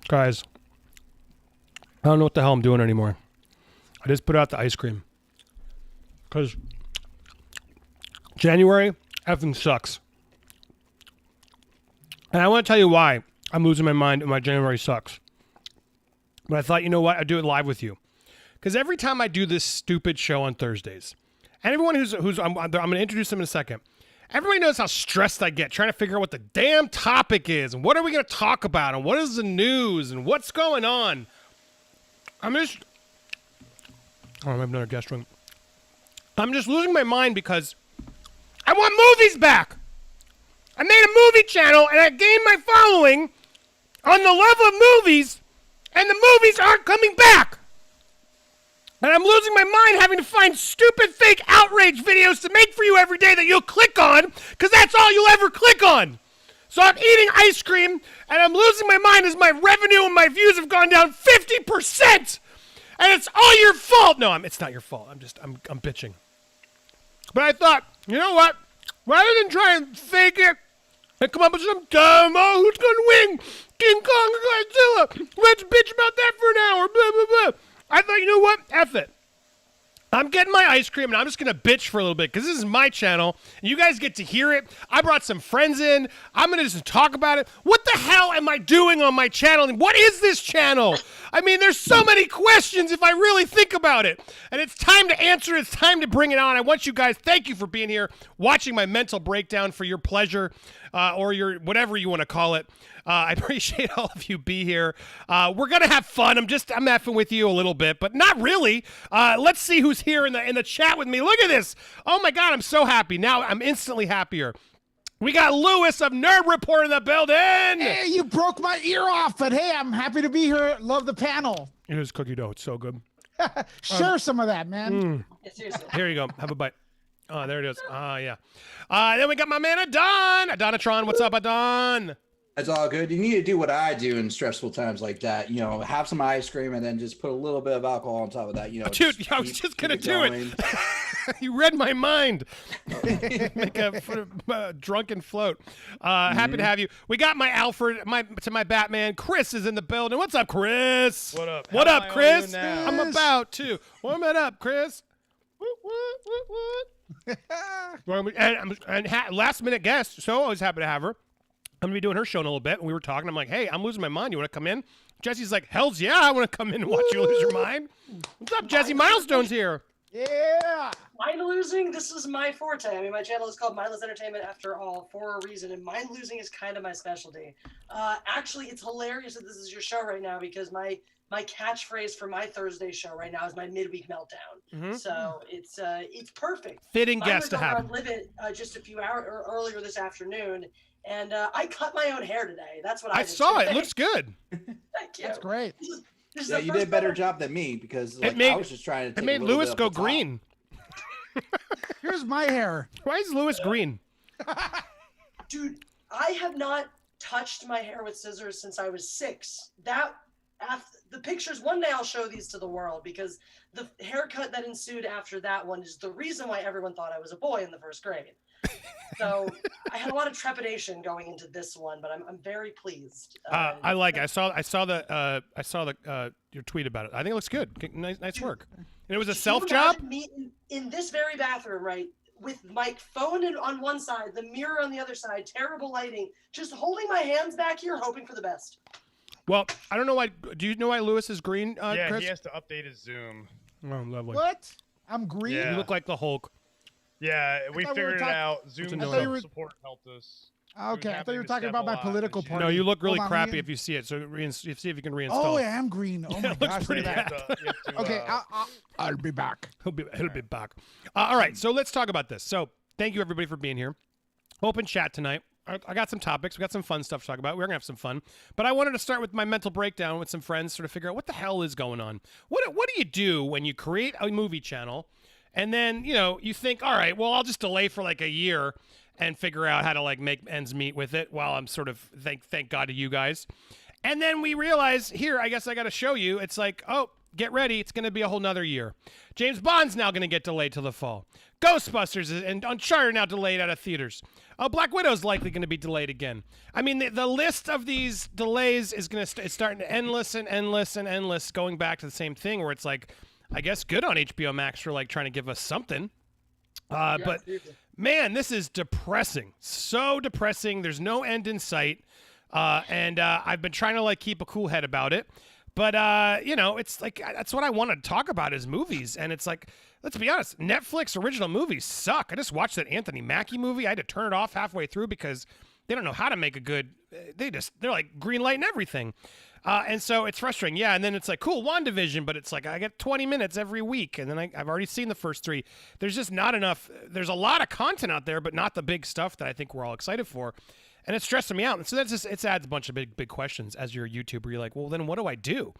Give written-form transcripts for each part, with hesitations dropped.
Guys, I don't know what the hell I'm doing anymore. I just put out the ice cream. Because January effing sucks. And I want to tell you why I'm losing my mind and my January sucks. But I thought, you know what? I'd do it live with you. Because every time I do this stupid show on Thursdays, and everyone I'm going to introduce them in a second. Everybody knows how stressed I get trying to figure out what the damn topic is and what are we going to talk about and what is the news and what's going on. I'm just losing my mind because I want movies back. I made a movie channel and I gained my following on the love of movies, and the movies aren't coming back. And I'm losing my mind having to find stupid fake outrage videos to make for you every day that you'll click on, because that's all you'll ever click on. So I'm eating ice cream, and I'm losing my mind as my revenue and my views have gone down 50%. And it's all your fault. No, it's not your fault. I'm bitching. But I thought, you know what? Rather than try and fake it and come up with some dumb, who's going to win? King Kong or Godzilla? Let's bitch about that for an hour. Blah, blah, blah. I thought, you know what? F it. I'm getting my ice cream, and I'm just going to bitch for a little bit because this is my channel, and you guys get to hear it. I brought some friends in. I'm going to just talk about it. What the hell am I doing on my channel? And what is this channel? I mean, there's so many questions if I really think about it. And it's time to answer. It's time to bring it on. I want you guys, thank you for being here, watching my mental breakdown for your pleasure or your whatever you want to call it. I appreciate all of you be here. We're going to have fun. I'm effing with you a little bit, but not really. Let's see who's here in the chat with me. Look at this. Oh, my God. I'm so happy. Now I'm instantly happier. We got Lewis of Nerd Report in the building. Hey, you broke my ear off, but hey, I'm happy to be here. Love the panel. Here's cookie dough. It's so good. Share some of that, man. Here you go. Have a bite. Oh, there it is. Yeah. Then we got my man Adon. Adonatron. What's up, Adon? That's all good. You need to do what I do in stressful times like that. You know, have some ice cream and then just put a little bit of alcohol on top of that. You know, dude, I was just gonna do it. You read my mind. Make a drunken float. Happy to have you. We got my Alfred, my Batman. Chris is in the building. What's up, Chris? What up? What up, Chris? I'm about to warm it up, Chris. What? And last minute guest. So always happy to have her. I'm going to be doing her show in a little bit. And we were talking. I'm like, hey, I'm losing my mind. You want to come in? Jesse's like, hells yeah, I want to come in and watch you lose your mind. What's up, Jesse? Milestone's here. Yeah. Mind losing, this is my forte. I mean, my channel is called Mindless Entertainment after all, for a reason. And mind losing is kind of my specialty. Actually, it's hilarious that this is your show right now because my catchphrase for my Thursday show right now is my midweek meltdown. Mm-hmm. So it's perfect. Fitting guest to have. I live it just a few hours earlier this afternoon. And I cut my own hair today. That's what I did saw. today. It looks good. Thank you. That's great. Yeah, you did a better job than me because I was just trying to take it made Lewis go green. Here's my hair. Why is Lewis green? Dude, I have not touched my hair with scissors since I was 6. The pictures, one day I'll show these to the world because the haircut that ensued after that one is the reason why everyone thought I was a boy in the first grade. So I had a lot of trepidation going into this one, but I'm very pleased. I like it. I saw your tweet about it. I think it looks good. Nice work. And it was a self job. Me in this very bathroom, right, with my phone on one side, the mirror on the other side, terrible lighting, just holding my hands back here, hoping for the best. Well, I don't know why. Do you know why Lewis is green? Yeah, Chris? he has to update his Zoom. Oh, lovely. What? I'm green? Yeah. You look like the Hulk. Yeah, we figured it out. Zoom support helped us. Okay, I thought you were talking about my political party. No, you look really crappy if you see it. So see if you can reinstall. Oh, I am green. Oh my gosh, pretty bad. Okay, I'll be back. He'll be back. All right, so let's talk about this. So thank you everybody for being here. Open chat tonight. I got some topics. We got some fun stuff to talk about. We're gonna have some fun. But I wanted to start with my mental breakdown with some friends, sort of figure out what the hell is going on. What do you do when you create a movie channel? And then, you think, all right, well, I'll just delay for like a year and figure out how to like make ends meet with it while I'm sort of, thank God to you guys. And then we realize, here, I guess I got to show you. It's like, oh, get ready. It's going to be a whole nother year. James Bond's now going to get delayed till the fall. Ghostbusters and Uncharted now delayed out of theaters. Oh, Black Widow's likely going to be delayed again. I mean, the list of these delays is going to starting to endless and endless and endless, going back to the same thing where it's like, I guess good on HBO Max for like trying to give us something. But man, this is depressing. So depressing. There's no end in sight. And I've been trying to like keep a cool head about it. But, you know, it's like, that's what I want to talk about is movies. And it's like, let's be honest, Netflix original movies suck. I just watched that Anthony Mackie movie. I had to turn it off halfway through because they don't know how to make a good, they're like green light and everything. And so it's frustrating. Yeah. And then it's like, cool, WandaVision, but it's like, I get 20 minutes every week. And then I've already seen the first 3. There's just not enough. There's a lot of content out there, but not the big stuff that I think we're all excited for. And it's stressing me out. And so that's just, it adds a bunch of big questions as you're a YouTuber. You're like, well, then what do I do?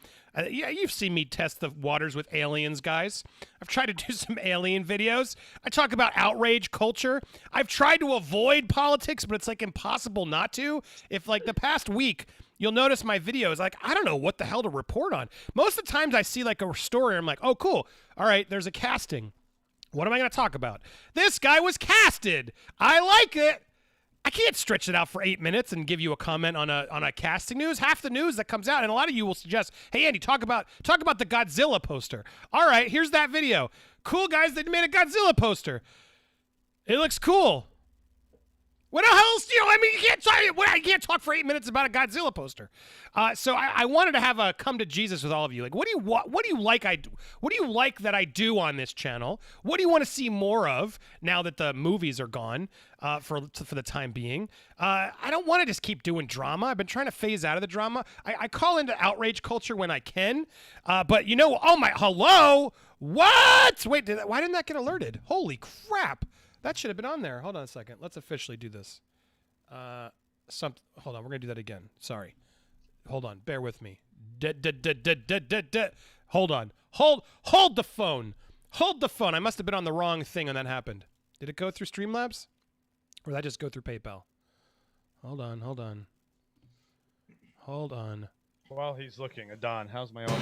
Yeah, you've seen me test the waters with aliens, guys. I've tried to do some alien videos. I talk about outrage culture. I've tried to avoid politics, but it's like impossible not to. If like the past week, you'll notice my videos, like, I don't know what the hell to report on. Most of the times I see like a story, I'm like, oh, cool. All right, there's a casting. What am I going to talk about? This guy was casted. I like it. I can't stretch it out for 8 minutes and give you a comment on a casting news. Half the news that comes out, and a lot of you will suggest, hey, Andy, talk about the Godzilla poster. All right, here's that video. Cool, guys, they made a Godzilla poster. It looks cool. What else? You know, I mean, you can't talk for 8 minutes about a Godzilla poster. So I wanted to have a come to Jesus with all of you. Like, what do you like that I do on this channel? What do you want to see more of now that the movies are gone for the time being? I don't want to just keep doing drama. I've been trying to phase out of the drama. I call into outrage culture when I can. But you know, hello? What? Wait, why didn't that get alerted? Holy crap. That should have been on there. Hold on a second. Let's officially do this. Hold on. We're going to do that again. Sorry. Hold on. Bear with me. Hold on. Hold the phone. Hold the phone. I must have been on the wrong thing when that happened. Did it go through Streamlabs? Or did that just go through PayPal? Hold on. While he's looking, Adon, how's my audio?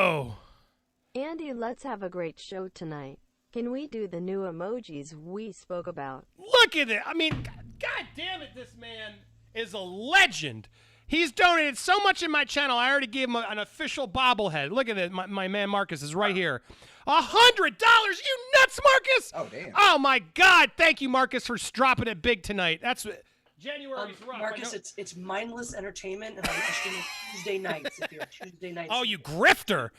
Oh! Andy, let's have a great show tonight. Can we do the new emojis we spoke about? Look at it. I mean, God damn it, this man is a legend. He's donated so much in my channel, I already gave him an official bobblehead. Look at it. My man Marcus is right here. $100! You nuts, Marcus! Oh, damn. Oh, my God. Thank you, Marcus, for dropping it big tonight. That's January's rough. Marcus, it's mindless entertainment, and I'm streaming Tuesday nights. If you're a Tuesday night. Oh, you grifter!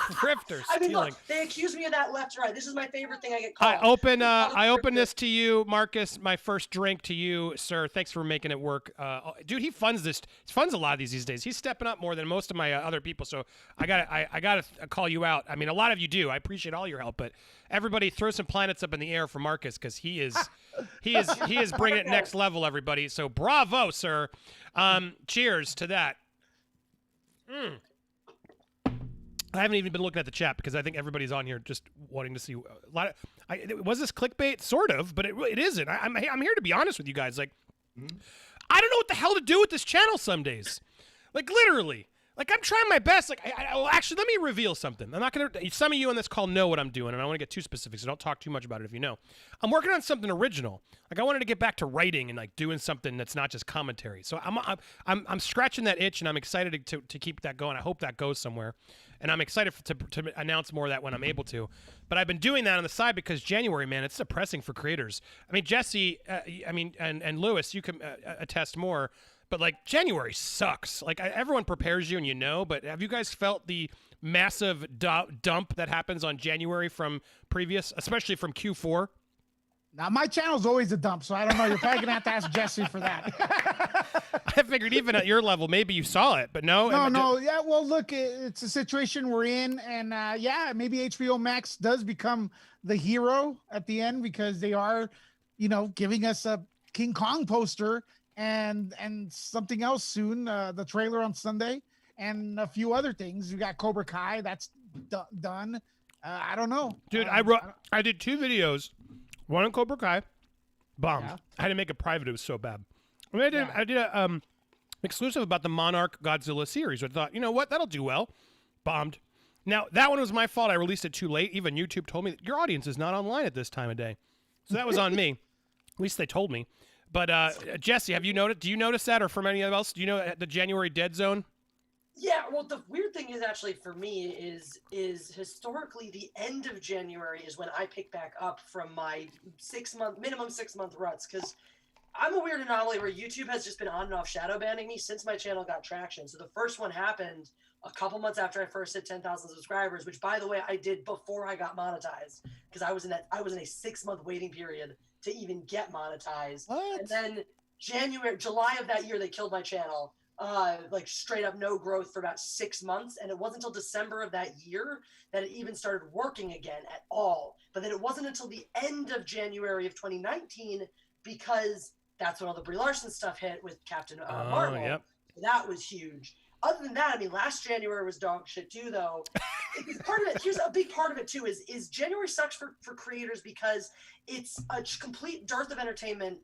Grifter, I mean, stealing. look, they accuse me of that left or right. This is my favorite thing I get called. I open this to you, Marcus. My first drink to you, sir. Thanks for making it work. Dude, he funds this. He funds a lot of these days. He's stepping up more than most of my other people. So I gotta call you out. I mean, a lot of you do. I appreciate all your help, but everybody throw some planets up in the air for Marcus because he is bringing it next level, everybody. So bravo, sir. Cheers to that. I haven't even been looking at the chat because I think everybody's on here just wanting to see a lot of. Was this clickbait? Sort of, but it isn't. I'm here to be honest with you guys. Like, I don't know what the hell to do with this channel some days. Like, literally. Like, I'm trying my best. Like, well, actually, let me reveal something. I'm not going to. Some of you on this call know what I'm doing, and I don't want to get too specific, so don't talk too much about it if you know. I'm working on something original. Like, I wanted to get back to writing and, like, doing something that's not just commentary. So I'm scratching that itch, and I'm excited to keep that going. I hope that goes somewhere. And I'm excited to announce more of that when I'm able to. But I've been doing that on the side because January, man, it's depressing for creators. I mean, Jesse, and Lewis, you can attest more. But, like, January sucks. Like, everyone prepares you and you know, but have you guys felt the massive dump that happens on January from previous, especially from Q4? Now, my channel's always a dump, so I don't know. You're probably going to have to ask Jesse for that. I figured even at your level, maybe you saw it, but no. No. Yeah, well, look, it's a situation we're in, and yeah, maybe HBO Max does become the hero at the end because they are, giving us a King Kong poster and something else soon, the trailer on Sunday, and a few other things. We got Cobra Kai, that's done. I don't know. Dude, I did 2 videos. One on Cobra Kai, bombed. Yeah. I had to make it private. It was so bad. I mean, I did a exclusive about the Monarch Godzilla series. I thought, you know what, that'll do well. Bombed. Now, that one was my fault. I released it too late. Even YouTube told me that your audience is not online at this time of day. So that was on me. At least they told me. But Jesse, have you noticed? Do you notice that, or from anyone else? Do you know the January dead zone? Yeah, well, the weird thing is actually for me is historically the end of January is when I pick back up from my minimum 6 month ruts, because I'm a weird anomaly where YouTube has just been on and off shadow banning me since my channel got traction. So the first one happened a couple months after I first hit 10,000 subscribers, which by the way I did before I got monetized, because I was in a 6 month waiting period to even get monetized. What? And then July of that year they killed my channel. Like straight up no growth for about 6 months, and it wasn't until December of that year that it even started working again at all. But then it wasn't until the end of January of 2019, because that's when all the Brie Larson stuff hit with Captain Marvel. Yep. That was huge. Other than that, I mean, last January was dog shit too, though. Part of it, here's a big part of it too, is January sucks for creators because it's a complete dearth of entertainment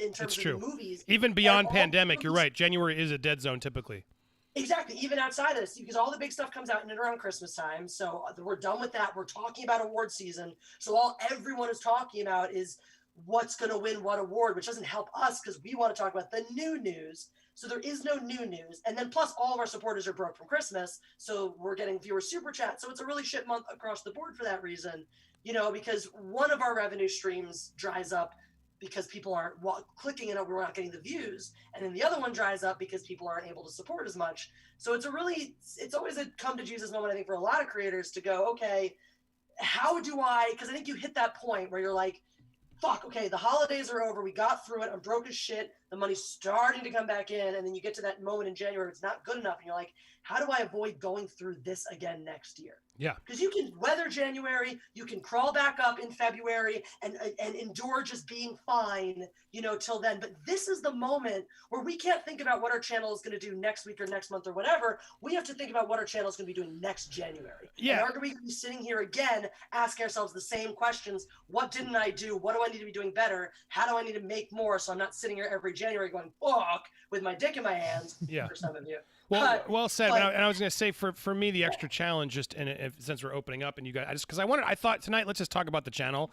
in terms of the movies. Even beyond pandemic, you're right. January is a dead zone typically. Exactly. Even outside of this, because all the big stuff comes out in and around Christmas time. So we're done with that. We're talking about award season. So all everyone is talking about is what's going to win what award, which doesn't help us because we want to talk about the new news. So there is no new news. And then plus all of our supporters are broke from Christmas. So we're getting fewer super chats. So it's a really shit month across the board for that reason, because one of our revenue streams dries up because people aren't clicking and we're not getting the views. And then the other one dries up because people aren't able to support as much. So it's always a come to Jesus moment, I think, for a lot of creators to go, okay, how do because I think you hit that point where you're like, fuck, okay, the holidays are over. We got through it. I'm broke as shit. The money's starting to come back in. And then you get to that moment in January, it's not good enough. And you're like, how do I avoid going through this again next year? Yeah. Because you can weather January, you can crawl back up in February and endure just being fine, till then. But this is the moment where we can't think about what our channel is going to do next week or next month or whatever. We have to think about what our channel is going to be doing next January. Yeah. And are we going to be sitting here again, asking ourselves the same questions? What didn't I do? What do I need to be doing better? How do I need to make more so I'm not sitting here every January going, fuck, with my dick in my hands, Yeah. for some of you. Well said. And I was going to say for me, the extra challenge, just since we're opening up and you guys, because I thought tonight, let's just talk about the channel,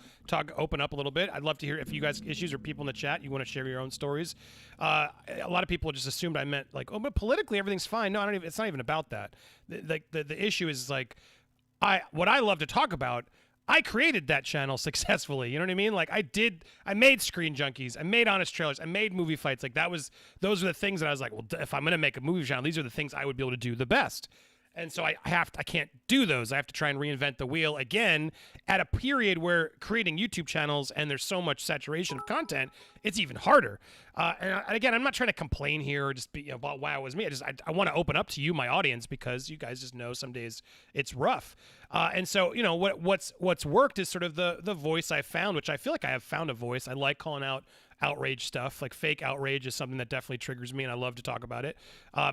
open up a little bit. I'd love to hear if you guys issues or people in the chat, you want to share your own stories. A lot of people just assumed I meant like, oh, but politically everything's fine. No, it's not even about that. The issue is like, what I love to talk about, I created that channel successfully. You know what I mean? Like I made Screen Junkies, I made Honest Trailers, I made Movie Fights. Like those are the things that I was like, well, if I'm going to make a movie channel, these are the things I would be able to do the best. And so I can't do those. I have to try and reinvent the wheel again at a period where creating YouTube channels and there's so much saturation of content, it's even harder. And again, I'm not trying to complain here or just be about wow, it was me. I want to open up to you, my audience, because you guys just know some days it's rough. And so what's worked is sort of the voice I found, which I feel like I have found a voice. I like calling out outrage stuff. Like fake outrage is something that definitely triggers me, and I love to talk about it.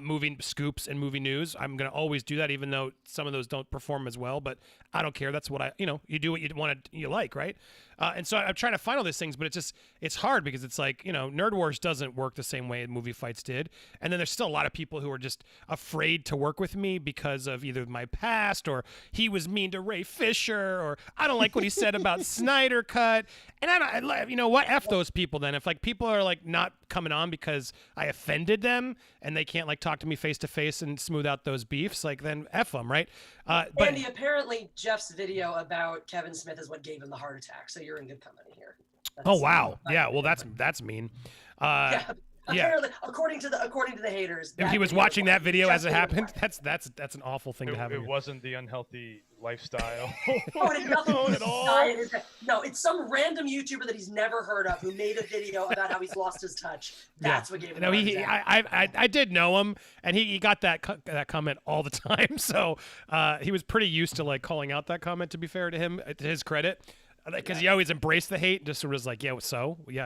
Movie scoops and movie news, I'm going to always do that, even though some of those don't perform as well, but I don't care. That's what you do what you like, right? And so I'm trying to find all these things, but it's hard because it's like, Nerd Wars doesn't work the same way Movie Fights did. And then there's still a lot of people who are just afraid to work with me because of either my past or he was mean to Ray Fisher or I don't like what he said about Snyder Cut. And F those people then. If like people are like not coming on because I offended them and they can't like talk to me face to face and smooth out those beefs, like then F them, right? But Andy, apparently Jeff's video about Kevin Smith is what gave him the heart attack. So you're in good company here. Oh wow, yeah. Well, that's mean. Yeah. Apparently, according to the haters, if he was watching that video as it happened, that's an awful thing to have. It wasn't the unhealthy lifestyle. Oh, it had nothing to do with diet. No, it's some random YouTuber that he's never heard of who made a video about how he's lost his touch. That's what gave him. I did know him, and he got that comment all the time. So he was pretty used to like calling out that comment. To be fair to him, to his credit. Because he always embraced the hate, just sort of was like, yeah,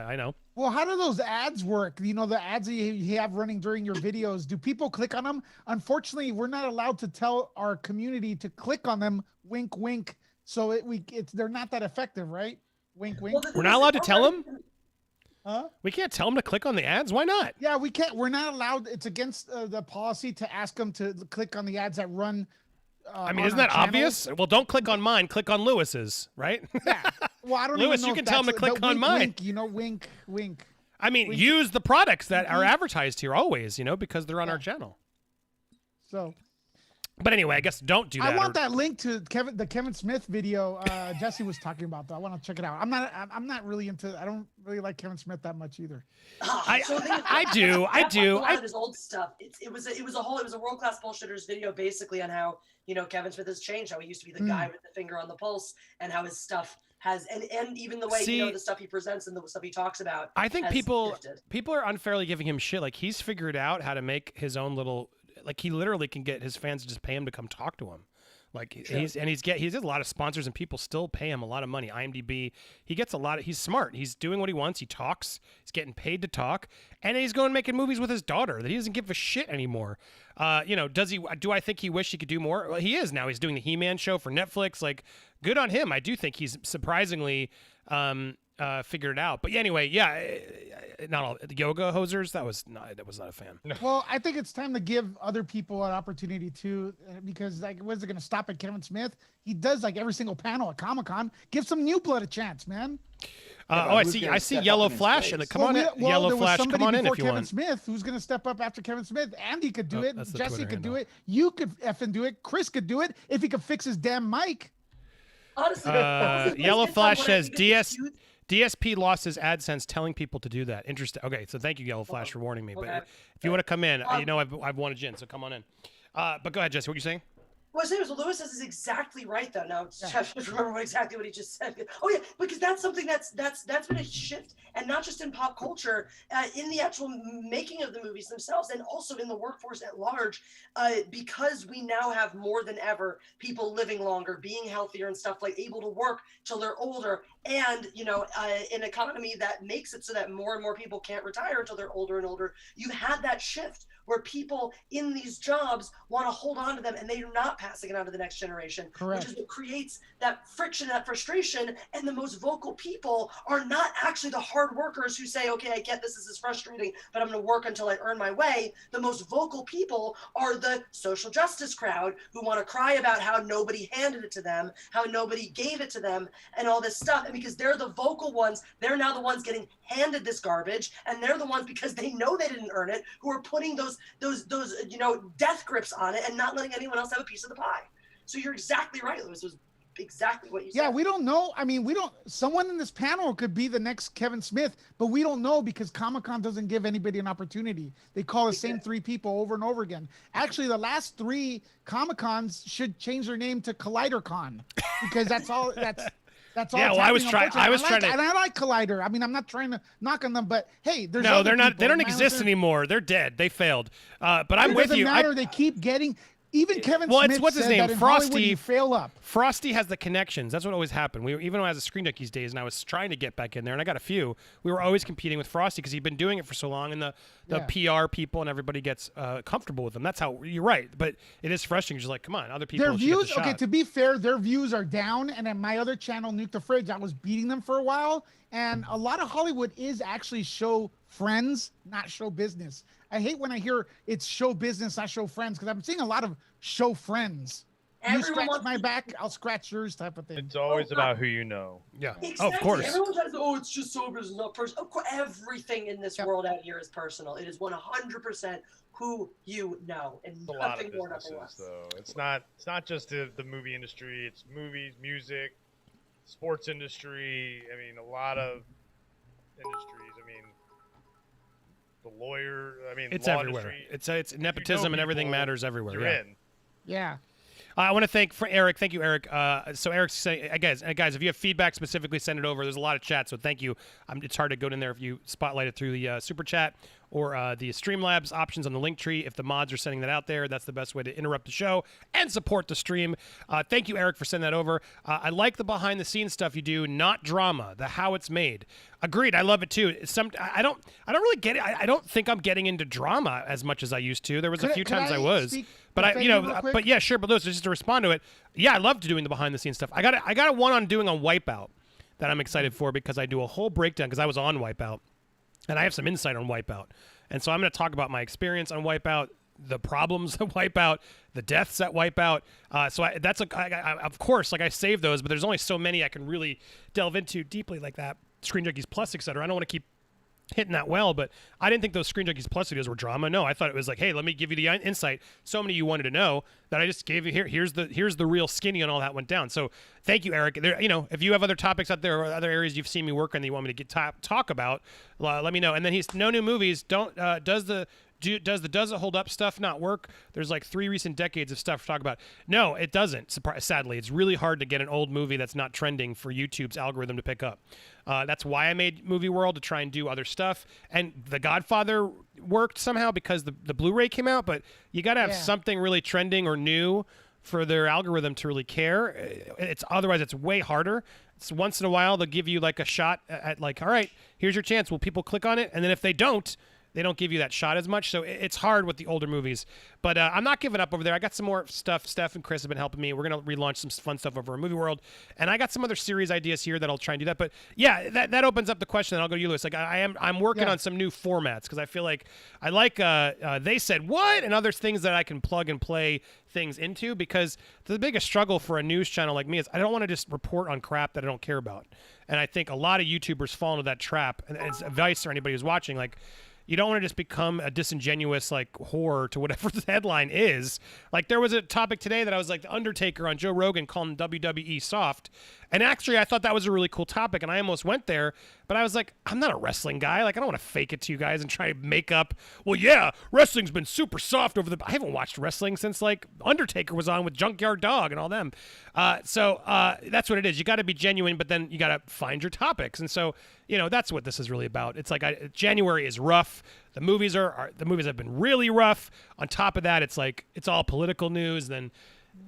I know. Well, how do those ads work? The ads that you have running during your videos, do people click on them? Unfortunately, we're not allowed to tell our community to click on them, wink, wink. So they're not that effective, right? Wink, wink. Well, we're not allowed to tell them? Huh? We can't tell them to click on the ads? Why not? Yeah, we can't. We're not allowed. It's against the policy to ask them to click on the ads that run I mean, isn't that obvious? Well, don't click on mine. Click on Lewis's, right? Yeah. Well, I don't Lewis, even know you if can tell him to that's- click but on wink, mine. Wink, you know, wink, wink. I mean, use the products that are advertised here always, you know, because they're on our channel. So. But anyway, I guess don't do that. I want that link to the Kevin Smith video Jesse was talking about, though. I want to check it out. I'm not really into. I don't really like Kevin Smith that much either. I do. A lot of his old stuff. It was a world class bullshitters video basically on how Kevin Smith has changed. How he used to be the guy with the finger on the pulse, and how his stuff has and even the way the stuff he presents and the stuff he talks about. I think people are unfairly giving him shit. Like he's figured out how to make his own little. Like he literally can get his fans to just pay him to come talk to him. Like he's a lot of sponsors and people still pay him a lot of money. IMDb, he gets a lot of, he's smart. He's doing what he wants. He talks, he's getting paid to talk, and he's going making movies with his daughter that he doesn't give a shit anymore. Do I think he wish he could do more? Well, he is now. He's doing the He-Man show for Netflix. Like good on him. I do think he's surprisingly, figured it out. But anyway, not all the yoga hosers. That was not a fan. No. Well, I think it's time to give other people an opportunity too, because like, was it going to stop at Kevin Smith? He does like every single panel at Comic-Con. Give some new blood a chance, man. I see Yellow Flash, and come on in. Yellow Flash, come on in if you Kevin want. Smith, who's going to step up after Kevin Smith? Andy could do it. Jesse Twitter could do handle. it. You could effing do it. Chris could do it if he could fix his damn mic. Honestly, Yellow Flash says DSP lost his AdSense telling people to do that. Interesting. Okay, so thank you, Yellow Flash, for warning me. But if you want to come in, I've won a gin, so come on in. But go ahead, Jesse. What are you saying? What I was saying was Lewis is exactly right though. Now Jeff just remember exactly what he just said. Oh yeah, because that's something that's been a shift, and not just in pop culture, in the actual making of the movies themselves, and also in the workforce at large, because we now have more than ever people living longer, being healthier and stuff, like able to work till they're older, and an economy that makes it so that more and more people can't retire until they're older and older. You've had that shift where people in these jobs want to hold on to them and they're not passing it on to the next generation. Correct. Which is what creates that friction, that frustration. And the most vocal people are not actually the hard workers who say, okay, I get this is frustrating, but I'm going to work until I earn my way. The most vocal people are the social justice crowd who want to cry about how nobody handed it to them, how nobody gave it to them, and all this stuff. And because they're the vocal ones, they're now the ones getting handed this garbage, and they're the ones, because they know they didn't earn it, who are putting those death grips on it and not letting anyone else have a piece of the pie. So you're exactly right, Lewis. It was exactly what you said. Yeah, we don't know. I mean, someone in this panel could be the next Kevin Smith, but we don't know because Comic-Con doesn't give anybody an opportunity. They call the same three people over and over again. Actually, the last three Comic-Cons should change their name to ColliderCon because that's all Yeah, well, I was trying to. And I like Collider. I mean, I'm not trying to knock on them, but hey, there's no, other they're not. people. They don't exist anymore. They're dead. They failed. But I'm with you. It doesn't matter. They keep getting. Even Kevin Well, Smith it's what's his said name? that in Frosty. Hollywood you fail up. Frosty has the connections. That's what always happened. Even when I was a Screen Junkies days and I was trying to get back in there, and I got a few, we were always competing with Frosty because he'd been doing it for so long, and the PR people and everybody gets comfortable with him. That's how you're right. But it is frustrating. Just like, come on, other people. Their views, get the shot. to be fair, their views are down. And at my other channel, Nuke the Fridge, I was beating them for a while. And a lot of Hollywood is actually show friends, not show business. I hate when I hear it's show business, not show friends, because I'm seeing a lot of show friends. You scratch my back, I'll scratch yours type of thing. It's always about who you know. Yeah. Exactly. Oh, of course. Everyone says, it's just so business, not personal. Of course, everything in this world out here is personal. It is 100% who you know, and It's a lot nothing of more, nothing businesses, less. though. It's not just the movie industry. It's movies, music, sports industry. I mean, a lot of industries. I mean, the lawyer. I mean, It's law everywhere. industry. It's nepotism and everything matters everywhere. You're in. Yeah. I want to thank Eric. Thank you, Eric. So Eric's saying, guys, if you have feedback, specifically send it over. There's a lot of chat, so thank you. It's hard to go in there if you spotlight it through the super chat or the Streamlabs options on the link tree. If the mods are sending that out there, that's the best way to interrupt the show and support the stream. Thank you, Eric, for sending that over. I like the behind-the-scenes stuff you do, not drama, the how it's made. Agreed. I love it too. I don't really get it. I don't think I'm getting into drama as much as I used to. There was a few times I was. But but yeah, sure. But Lewis, just to respond to it, yeah, I loved doing the behind-the-scenes stuff. I got a one on doing on Wipeout that I'm excited for because I do a whole breakdown because I was on Wipeout, and I have some insight on Wipeout, and so I'm going to talk about my experience on Wipeout, the problems that wipe out, the deaths that wipe out. So that's of course, like I save those, but there's only so many I can really delve into deeply like that. Screen Junkies Plus, etc. I don't want to keep hitting that well, but I didn't think those Screen Junkies Plus videos were drama. No, I thought it was like, hey, let me give you the insight. So many you wanted to know that I just gave you here. Here's the real skinny on all that went down. So thank you, Eric. There, if you have other topics out there or other areas you've seen me work on that you want me to talk about, let me know. And then he's no new movies. Does it hold up stuff not work? There's like 3 recent decades of stuff to talk about. No, it doesn't. Sadly, it's really hard to get an old movie that's not trending for YouTube's algorithm to pick up. That's why I made Movie World, to try and do other stuff. And The Godfather worked somehow because the Blu-ray came out, but you got to have something really trending or new for their algorithm to really care. Otherwise it's way harder. It's once in a while they'll give you like a shot at like, all right, here's your chance. Will people click on it? And then if they don't give you that shot as much. So it's hard with the older movies. But I'm not giving up over there. I got some more stuff. Steph and Chris have been helping me. We're going to relaunch some fun stuff over in Movie World. And I got some other series ideas here that I'll try and do that. But yeah, that opens up the question. And I'll go to you, Lewis. Like I'm working on some new formats because I feel like I like They Said What and other things that I can plug and play things into, because the biggest struggle for a news channel like me is I don't want to just report on crap that I don't care about. And I think a lot of YouTubers fall into that trap. And it's advice for anybody who's watching, like, you don't want to just become a disingenuous like whore to whatever the headline is. Like there was a topic today that I was like, The Undertaker on Joe Rogan calling WWE soft. And actually I thought that was a really cool topic and I almost went there, but I was like, I'm not a wrestling guy. Like I don't want to fake it to you guys and try to make up, well, yeah, wrestling's been super soft I haven't watched wrestling since like Undertaker was on with Junkyard Dog and all them. So that's what it is. You got to be genuine, but then you got to find your topics. And so, that's what this is really about. It's like January is rough. The movies have been really rough. On top of that, it's like it's all political news. Then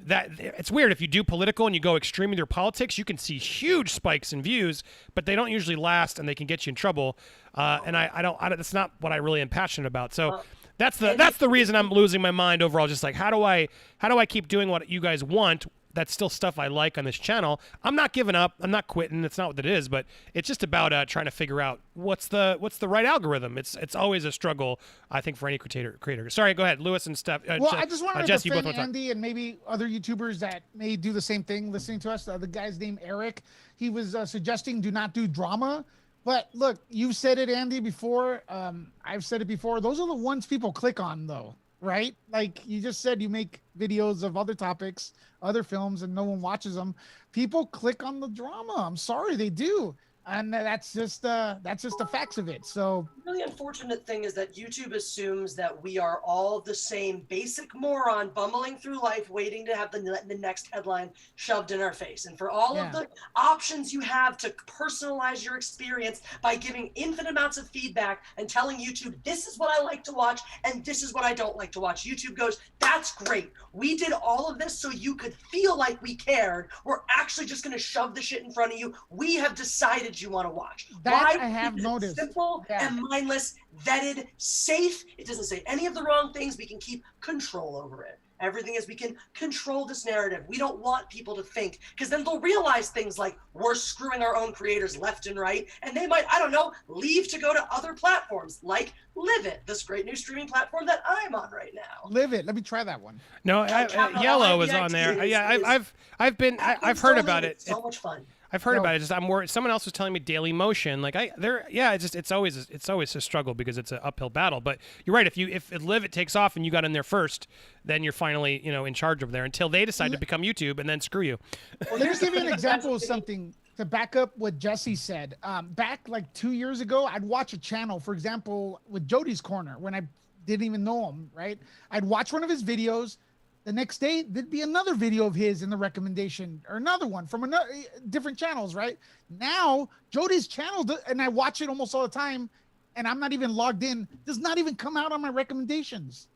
that it's weird if you do political and you go extreme with your politics, you can see huge spikes in views, but they don't usually last and they can get you in trouble. And I don't. That's not what I really am passionate about. So that's the reason I'm losing my mind overall. Just like how do I keep doing what you guys want? That's still stuff I like on this channel. I'm not giving up. I'm not quitting. It's not what it is, but it's just about trying to figure out what's the right algorithm. It's always a struggle, I think, for any creator. Sorry, go ahead, Lewis and Steph. Well, I just wanted to defend Andy and maybe other YouTubers that may do the same thing listening to us. The guy's named Eric. He was suggesting do not do drama. But look, you've said it, Andy, before. I've said it before. Those are the ones people click on, though. Right? Like you just said, you make videos of other topics, other films, and no one watches them. People click on the drama. I'm sorry, they do. And that's just the facts of it. So the really unfortunate thing is that YouTube assumes that we are all the same basic moron bumbling through life, waiting to have the next headline shoved in our face. And for all of the options you have to personalize your experience by giving infinite amounts of feedback and telling YouTube, this is what I like to watch and this is what I don't like to watch. YouTube goes, that's great. We did all of this so you could feel like we cared. We're actually just going to shove the shit in front of you. We have decided you want to watch. That I have noticed. Simple and mindless, vetted, safe. It doesn't say any of the wrong things. We can keep control over it. Everything is we can control this narrative. We don't want people to think, because then they'll realize things like we're screwing our own creators left and right, and they might, I don't know, leave to go to other platforms like Live It, this great new streaming platform that I'm on right now. Live It. Let me try that one. No, Yellow is on there. I've heard about it. It's so much fun. I've heard about it. Just I'm worried. Someone else was telling me Daily Motion. Like it's always a struggle because it's an uphill battle. But you're right. If Live It takes off and you got in there first, then you're finally in charge over there until they decide to become YouTube and then screw you. Well, let me give you an example of something to back up what Jesse said. Back like 2 years ago, I'd watch a channel, for example, with Jody's Corner when I didn't even know him. Right? I'd watch one of his videos. The next day, there'd be another video of his in the recommendation, or another one from different channels, right? Now, Jody's channel, and I watch it almost all the time, and I'm not even logged in, does not even come out on my recommendations.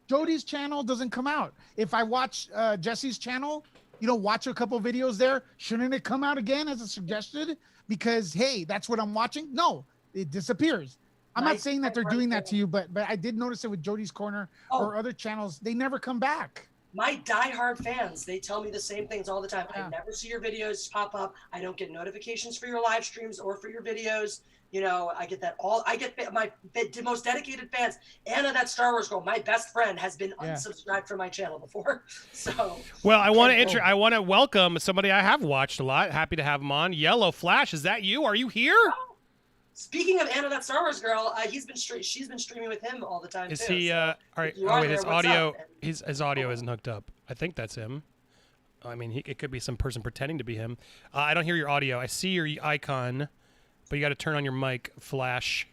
Jody's channel doesn't come out. If I watch Jesse's channel, watch a couple videos there, shouldn't it come out again as a suggested? Because, hey, that's what I'm watching? No, it disappears. I'm not saying that they're doing that to you, but I did notice it with Jody's Corner or other channels. They never come back. my diehard fans, they tell me the same things all the time. Yeah. I never see your videos pop up. I don't get notifications for your live streams or for your videos. You know, I get that all. I get my most dedicated fans. Anna, that Star Wars girl, my best friend, has been unsubscribed from my channel before. So, well, I want to welcome somebody I have watched a lot. Happy to have him on. Yellow Flash, is that you? Are you here? Speaking of Anna, that Star Wars girl, she's been streaming with him all the time. Is too, he? so All right. if you Oh are wait, there, his what's audio. up? His audio isn't hooked up. I think that's him. I mean, it could be some person pretending to be him. I don't hear your audio. I see your icon, but you got to turn on your mic, Flash,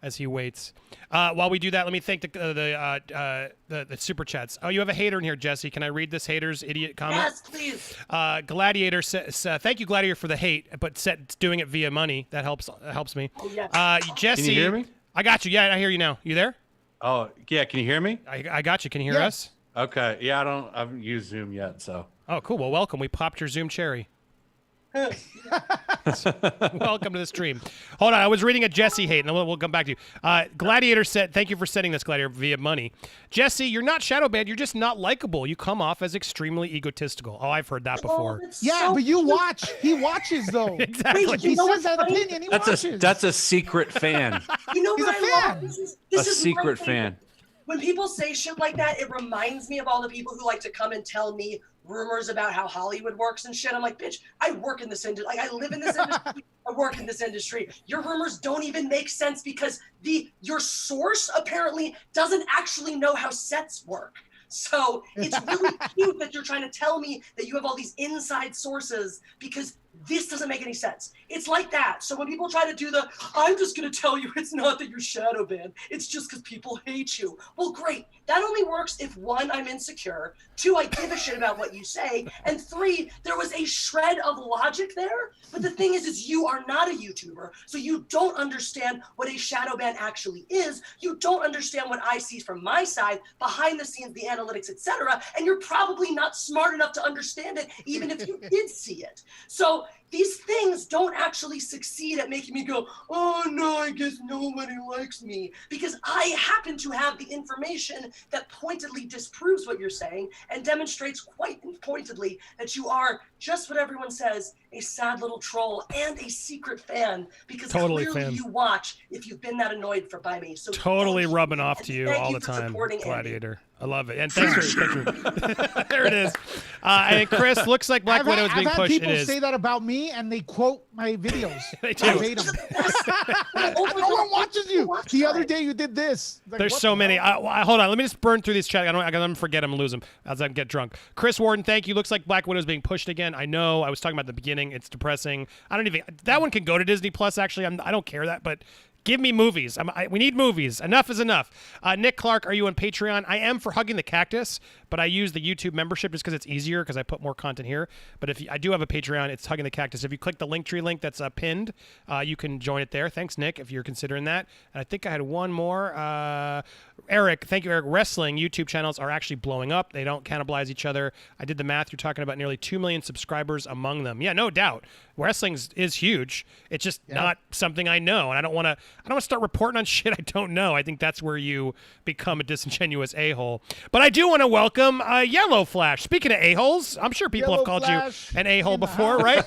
as he waits. While we do that, let me thank the super chats. Oh, you have a hater in here, Jesse. Can I read this hater's idiot comment? Yes, please. Gladiator says, "Thank you, Gladiator, for the hate, but doing it via money that helps me." Oh, yes. Jesse, Can you hear me? I got you. Yeah, I hear you now. You there? Oh, yeah. Can you hear me? I got you. Can you hear us? Okay. Yeah, I haven't used Zoom yet, so. Oh, cool. Well, welcome. We popped your Zoom cherry. Welcome to the stream. Hold on, I was reading a Jesse hate, and we'll come back to you. Gladiator said, "Thank you for sending this, Gladiator, via money." Jesse, you're not shadow banned. You're just not likable. You come off as extremely egotistical. Oh, I've heard that before. Yeah, but you watch. He watches though. Exactly. Wait, He you know says what's that funny? opinion. He That's watches. that's a secret fan. You know He's what a I fan. love? This is A my secret favorite. fan. When people say shit like that, it reminds me of all the people who like to come and tell me rumors about how Hollywood works and shit. I'm like, bitch, I work in this industry. Like, I live in this industry. I work in this industry. Your rumors don't even make sense because your source apparently doesn't actually know how sets work. So it's really cute that you're trying to tell me that you have all these inside sources because this doesn't make any sense. It's like that. So when people try to do I'm just going to tell you it's not that you're shadow banned. It's just because people hate you. Well, great. That only works if 1, I'm insecure, 2, I give a shit about what you say, and 3, there was a shred of logic there. But the thing is you are not a YouTuber, so you don't understand what a shadow ban actually is. You don't understand what I see from my side, behind the scenes, the analytics, etc. And you're probably not smart enough to understand it, even if you did see it. So these things don't actually succeed at making me go, oh no, I guess nobody likes me. Because I happen to have the information that pointedly disproves what you're saying and demonstrates quite pointedly that you are just what everyone says, a sad little troll and a secret fan. Because Totally clearly fan. you watch if you've been that annoyed by me. So Totally thank you. rubbing off And to you thank all you the for time, supporting Andy. Gladiator. I love it. And thanks for there it is. And Chris, looks like Black Widow is being I've had pushed. people It is. say that about me, and they quote my videos. They do. Verbatim. No one watches you. The other day you did this. Like, There's what so the many. hell? Hold on. Let me just burn through these chat. I don't forget them and lose them as I get drunk. Chris Warden, thank you. Looks like Black Widow's being pushed again. I know. I was talking about at the beginning. It's depressing. I don't even. That one can go to Disney Plus. Actually, I don't care that, but. Give me movies. We need movies. Enough is enough. Nick Clark, are you on Patreon? I am for Hugging the Cactus, but I use the YouTube membership just because it's easier because I put more content here. But I do have a Patreon. It's Hugging the Cactus. If you click the Linktree link that's pinned, you can join it there. Thanks, Nick, if you're considering that. And I think I had one more. Eric, thank you, Eric. Wrestling YouTube channels are actually blowing up. They don't cannibalize each other. I did the math. You're talking about nearly 2 million subscribers among them. Yeah, no doubt. Wrestling is huge. It's just not something I know, and I don't want to start reporting on shit I don't know. I think that's where you become a disingenuous a-hole. But I do want to welcome Yellow Flash. Speaking of a-holes, I'm sure people Yellow have called Flash you an a-hole in the before, right?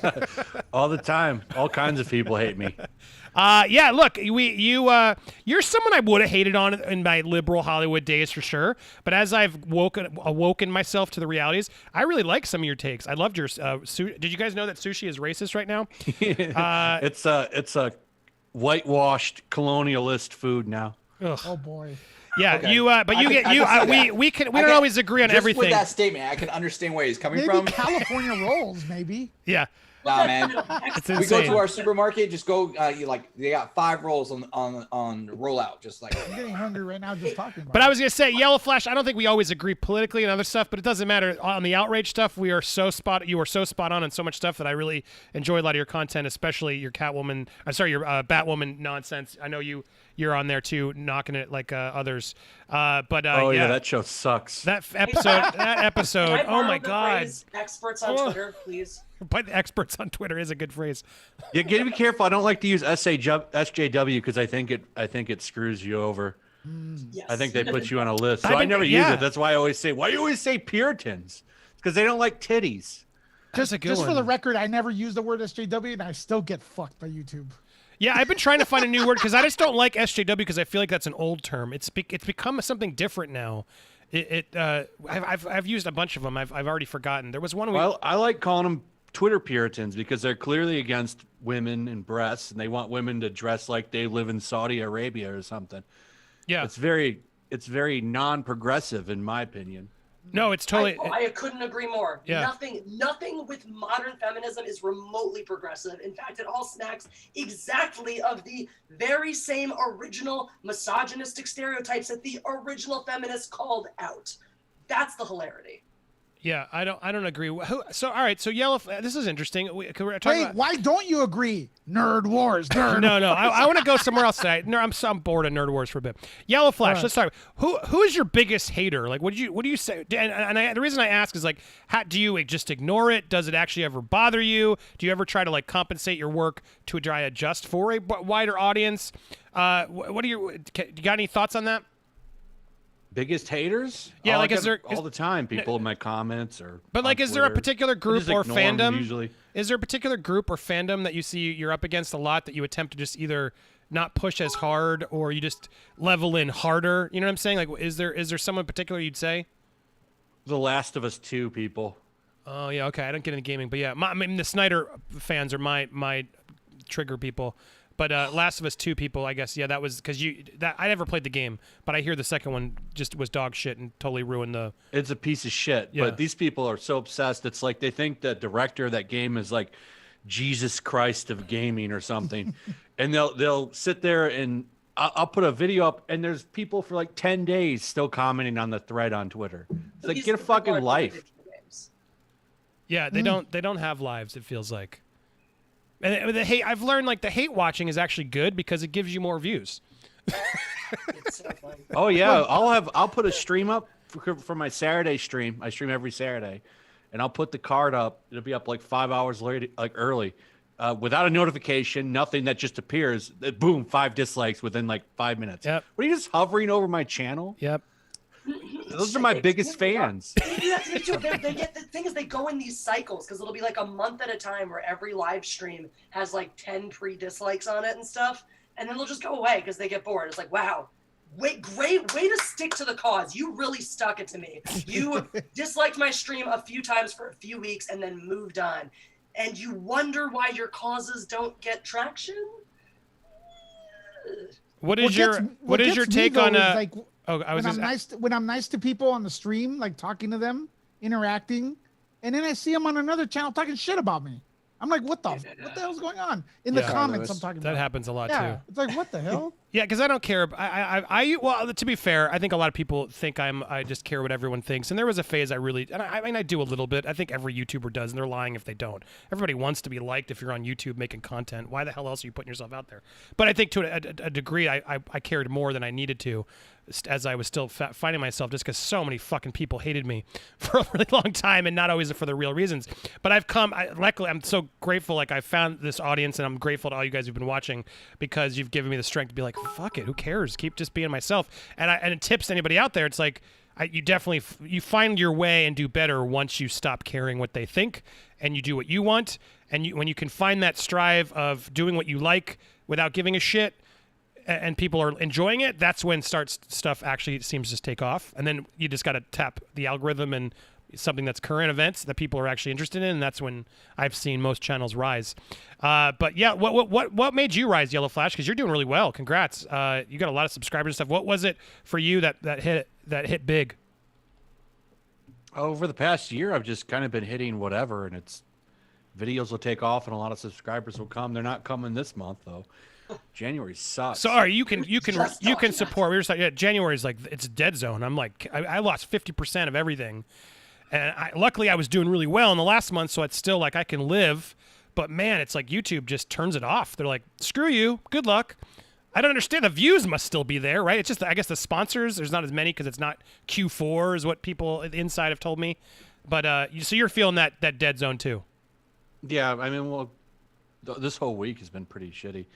All the time. All kinds of people hate me. Yeah, look, you're someone I would have hated on in my liberal Hollywood days for sure. But as I've awoken myself to the realities, I really like some of your takes. I loved your. Did you guys know that sushi is racist right now? It's a whitewashed colonialist food now. Ugh. Oh boy. Yeah, Okay. we don't always agree on Just everything. with that statement, I can understand where he's coming Maybe from. California rolls, maybe. Yeah, Nah, man. it's We go insane. to our supermarket, just go. They got 5 rolls on rollout, just like. I'm getting hungry right now just talking about But it. I was gonna say, Yellow Flash. I don't think we always agree politically and other stuff, but it doesn't matter. On the outrage stuff, you are so spot on so much stuff that I really enjoy a lot of your content, especially your Catwoman. I'm sorry, your Batwoman nonsense. I know you're on there too, knocking it like others. Yeah, that show sucks. That episode. Can I Oh borrow my the God. phrase experts on Oh. Twitter, please. By the experts on Twitter is a good phrase. You gotta be careful. I don't like to use SJW because I think it screws you over. Yes. I think they put you on a list. So I've I been- never use yeah. it. That's why I always say, why do you always say Puritans? Because they don't like titties. Just a good Just one. for the record, I never use the word SJW, and I still get fucked by YouTube. Yeah, I've been trying to find a new word because I just don't like SJW because I feel like that's an old term. It's become something different now. I've used a bunch of them. I've already forgotten. There was one. Well, I like calling them Twitter Puritans because they're clearly against women and breasts, and they want women to dress like they live in Saudi Arabia or something. Yeah, It's very non-progressive in my opinion. no, it's totally. I couldn't agree more. Yeah. Nothing with modern feminism is remotely progressive. In fact, it all smacks exactly of the very same original misogynistic stereotypes that the original feminists called out. That's the hilarity. Yeah, I don't agree. So all right, so Yellow. This is interesting. We're talking Wait, about. why don't you agree? Nerd wars, nerd. No, I want to go somewhere else tonight. No, I'm bored of Nerd Wars for a bit. Yellow Flash. Right. Let's talk. Who is your biggest hater? Like, what do you say? And the reason I ask is like, do you just ignore it? Does it actually ever bother you? Do you ever try to like compensate your work to try adjust for a wider audience? What do you got any thoughts on that? Biggest haters? Yeah, Oh, like, I is get there- all the time people in my comments or But on like, is there a Twitter. particular I group just or ignore 'em fandom? usually. Is there a particular group or fandom that you see you're up against a lot that you attempt to just either not push as hard or you just level in harder? You know what I'm saying? Like, is there someone particular you'd say? The Last of Us 2 people. Oh yeah, okay. I don't get into gaming, but yeah, I mean the Snyder fans are my trigger people. But Last of Us 2 people, I guess, yeah, that was because I never played the game, but I hear the second one just was dog shit and totally ruined the. It's a piece of shit. Yeah. But these people are so obsessed. It's like they think the director of that game is like Jesus Christ of gaming or something. And they'll sit there and I'll put a video up and there's people for like 10 days still commenting on the thread on Twitter. It's like, get a fucking life. Yeah, they don't have lives. It feels like. And the hate, I've learned like the hate watching is actually good because it gives you more views. It's so funny. Oh yeah, I'll put a stream up for my Saturday stream. I stream every Saturday, and I'll put the card up. It'll be up like 5 hours late, like early, without a notification, nothing that just appears. Boom, 5 dislikes within like 5 minutes. Yep. What are you just hovering over my channel? Yep. Those are my biggest fans. They do that to me too. The thing is, they go in these cycles because it'll be like a month at a time where every live stream has like 10 pre-dislikes on it and stuff, and then they'll just go away because they get bored. It's like, wow, great way to stick to the cause. You really stuck it to me. You disliked my stream a few times for a few weeks and then moved on, and you wonder why your causes don't get traction. What is your gets me, take though, on is, like, Oh, I was when I'm nice to people on the stream, like talking to them, interacting, and then I see them on another channel talking shit about me. I'm like, what the hell's going on in the Yeah. comments? I'm talking that about. happens a lot Yeah, too. it's like, what the hell? Yeah, because I don't care. Well, to be fair, I think a lot of people think I just care what everyone thinks. And there was a phase I mean, I do a little bit. I think every YouTuber does, and they're lying if they don't. Everybody wants to be liked if you're on YouTube making content. Why the hell else are you putting yourself out there? But I think to a degree, I cared more than I needed to, as I was still finding myself, just because so many fucking people hated me for a really long time, and not always for the real reasons. But luckily, I'm so grateful. Like, I found this audience, and I'm grateful to all you guys who've been watching, because you've given me the strength to be like, fuck it, who cares? Keep just being myself. And it tips to anybody out there. It's like, you definitely you find your way and do better once you stop caring what they think and you do what you want. And when you can find that strive of doing what you like without giving a shit, and people are enjoying it, that's when stuff actually seems to take off. And then you just got to tap the algorithm and something that's current events that people are actually interested in, and that's when I've seen most channels rise. But yeah, what made you rise, Yellow Flash? Because you're doing really well. Congrats. You got a lot of subscribers and stuff. What was it for you that hit big? Over the past year, I've just kind of been hitting whatever, and videos will take off and a lot of subscribers will come. They're not coming this month though. January sucks. So, all right, you can support. We were just like, January's like, it's a dead zone. I'm like, I lost 50% of everything, and luckily I was doing really well in the last month, so it's still like I can live. But man, it's like YouTube just turns it off. They're like, screw you, good luck. I don't understand. The views must still be there, right? It's just, I guess, the sponsors. There's not as many because it's not Q4 is what people inside have told me. But so you're feeling that dead zone too. Yeah, I mean, well, this whole week has been pretty shitty.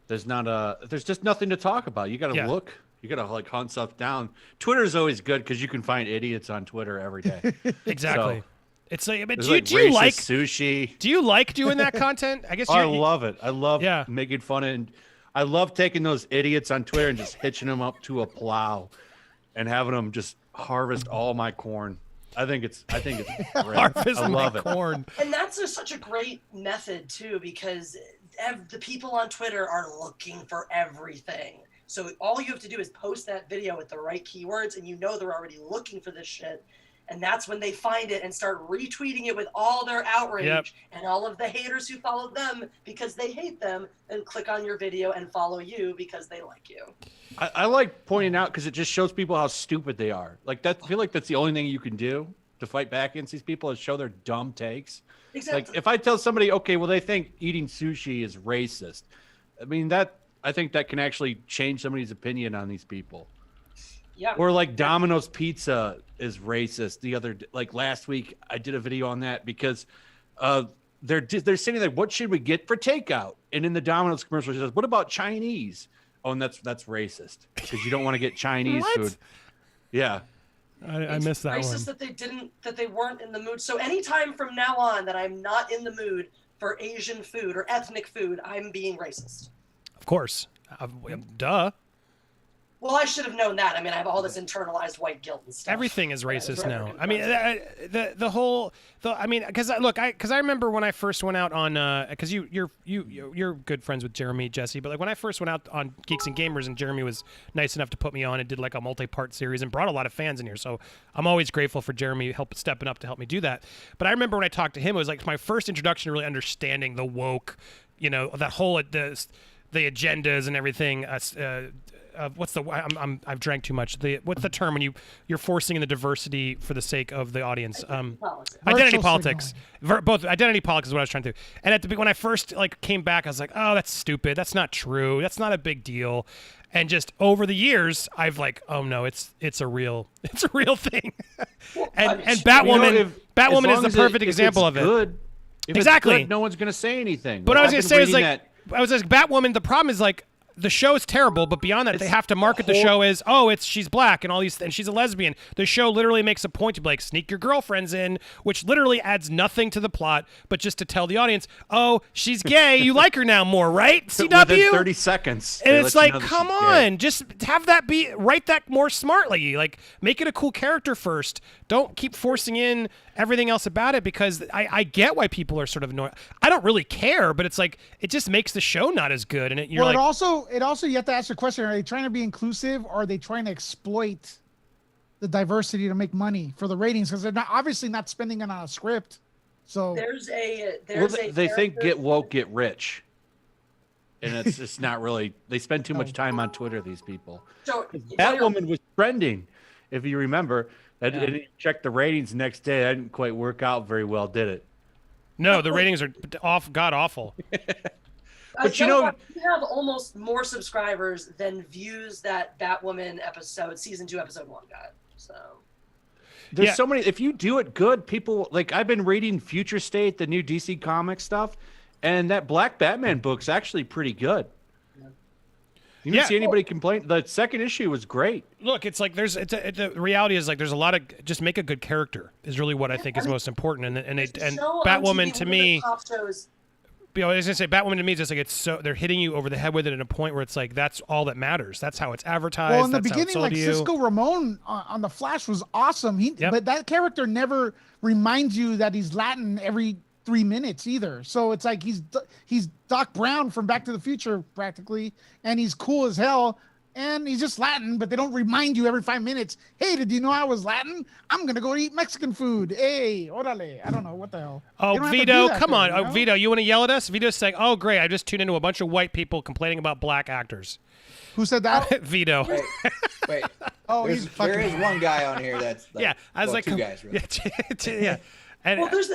There's just nothing to talk about. You got to look You gotta like hunt stuff down. Twitter's always good because you can find idiots on Twitter every day. Exactly. So, It's like, but there's do like you racist like sushi? Do you like doing that content? I guess I you love it. I love Yeah. making fun of it. And I love taking those idiots on Twitter and just hitching them up to a plow and having them just harvest all my corn. I think it's great. harvest I my love it. corn. And that's such a great method too, because the people on Twitter are looking for everything. So all you have to do is post that video with the right keywords, and you know they're already looking for this shit. And that's when they find it and start retweeting it with all their outrage. Yep. And all of the haters who follow them because they hate them and click on your video and follow you because they like you. I like pointing out because it just shows people how stupid they are. Like that, I feel like that's the only thing you can do to fight back against these people is show their dumb takes. Exactly. Like if I tell somebody, okay, well they think eating sushi is racist. I mean I think that can actually change somebody's opinion on these people. Yeah. Or like Domino's Pizza is racist. Like last week, I did a video on that because they're saying like, what should we get for takeout? And in the Domino's commercial, she says, what about Chinese? Oh, and that's racist because you don't want to get Chinese What? food. Yeah. I missed that racist one. that they weren't in the mood. So anytime from now on that I'm not in the mood for Asian food or ethnic food, I'm being racist. Of course. Duh. Well, I should have known that. I mean, I have all this internalized white guilt and stuff. Everything is racist forever now. been I mean, because I remember when I first went out on because you're good friends with Jeremy, Jesse, but like when I first went out on Geeks and Gamers, and Jeremy was nice enough to put me on and did like a multi-part series and brought a lot of fans in here. So I'm always grateful for Jeremy stepping up to help me do that. But I remember when I talked to him, it was like my first introduction to really understanding the woke, that whole the agendas and everything. What's the I've drank too much. What's the term when you're forcing in the diversity for the sake of the audience? Identity politics. Both identity politics is what I was trying to do. And when I first came back, I was like, oh, that's stupid. That's not true. That's not a big deal. And just over the years, I've oh no, it's a real thing. and Batwoman Batwoman is the perfect example of it. Good, if exactly. It's good, no one's gonna say anything. But I was gonna say is I was Batwoman. The problem is the show is terrible, but beyond that, they have to market the show as, she's black and all these, and she's a lesbian. The show literally makes a point to be sneak your girlfriends in, which literally adds nothing to the plot, but just to tell the audience, oh, she's gay. You like her now more, right? CW. Within 30 seconds. And it's come on, just have that write that more smartly. Make it a cool character first. Don't keep forcing in everything else about it, because I get why people are sort of annoyed. I don't really care, but it's it just makes the show not as good. And it also you have to ask the question: are they trying to be inclusive, or are they trying to exploit the diversity to make money for the ratings? Because they're obviously not spending it on a script. So they think get woke, get rich, and it's just not really. They spend too much time on Twitter. These people. So Batwoman was trending, if you remember. And check the ratings next day. That didn't quite work out very well, did it? No, the ratings are god awful. But you have almost more subscribers than views that Batwoman season 2, episode 1 got. So there's so many. If you do it good, people I've been reading Future State, the new DC Comics stuff, and that Black Batman book's actually pretty good. You didn't see anybody complain. The second issue was great. Look, it's the reality is there's a lot of just make a good character is really what I think is most important. And Batwoman to me, I was gonna say Batwoman to me is just they're hitting you over the head with it at a point where it's that's all that matters. That's how it's advertised. Well, in the that's beginning, Cisco Ramon on the Flash was awesome. But that character never reminds you that he's Latin every 3 minutes either. So it's he's Doc Brown from Back to the Future practically, and he's cool as hell, and he's just Latin, but they don't remind you every 5 minutes, hey, did you know I was Latin? I'm gonna go eat Mexican food. Hey, orale. I don't know what the hell. Oh, Vito, come on. Oh, Vito, you want to yell at us? Vito's saying, oh great, I just tuned into a bunch of white people complaining about black actors. Who said that? Vito. Wait. Oh, there is one guy on here that's I was two guys really. Yeah. And there's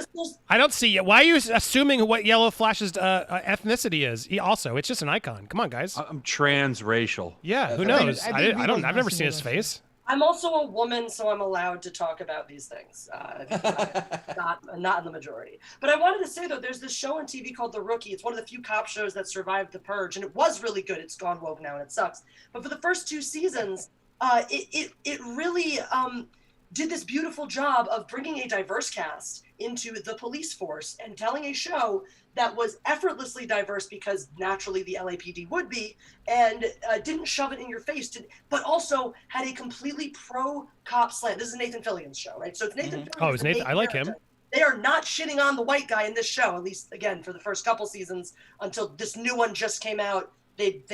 I don't see. Why are you assuming what Yellow Flash's ethnicity is? It's just an icon. Come on, guys. I'm transracial. Yeah, who knows? I've never seen his face. I'm also a woman, so I'm allowed to talk about these things. Not in the majority. But I wanted to say, though, there's this show on TV called The Rookie. It's one of the few cop shows that survived The Purge, and it was really good. It's gone woke now, and it sucks. But for the first 2 seasons, it really did this beautiful job of bringing a diverse cast into the police force and telling a show that was effortlessly diverse because naturally the LAPD would be, and didn't shove it in your face, but also had a completely pro-cop slant. This is Nathan Fillion's show, right? So it's Nathan Fillion. Oh, it's Nathan. I like him. They are not shitting on the white guy in this show, at least, again, for the first couple seasons, until this new one just came out. They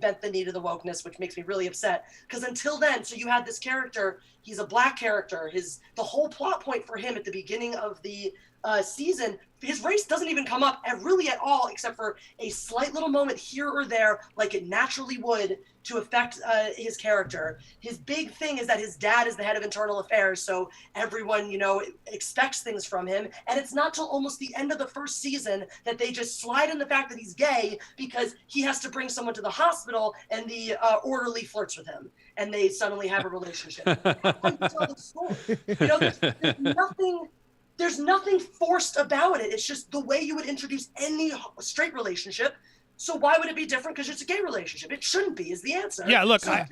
bent the knee to the wokeness, which makes me really upset. Because until then, so you had this character, he's a black character. The whole plot point for him at the beginning of the season, his race doesn't even come up really at all, except for a slight little moment here or there, like it naturally would, to affect his character. His big thing is that his dad is the head of internal affairs, so everyone, expects things from him. And it's not till almost the end of the first season that they just slide in the fact that he's gay because he has to bring someone to the hospital and the orderly flirts with him. And they suddenly have a relationship. That's how you tell the story. There's nothing forced about it. It's just the way you would introduce any straight relationship. So why would it be different because it's a gay relationship? It shouldn't be, is the answer. Yeah, look, so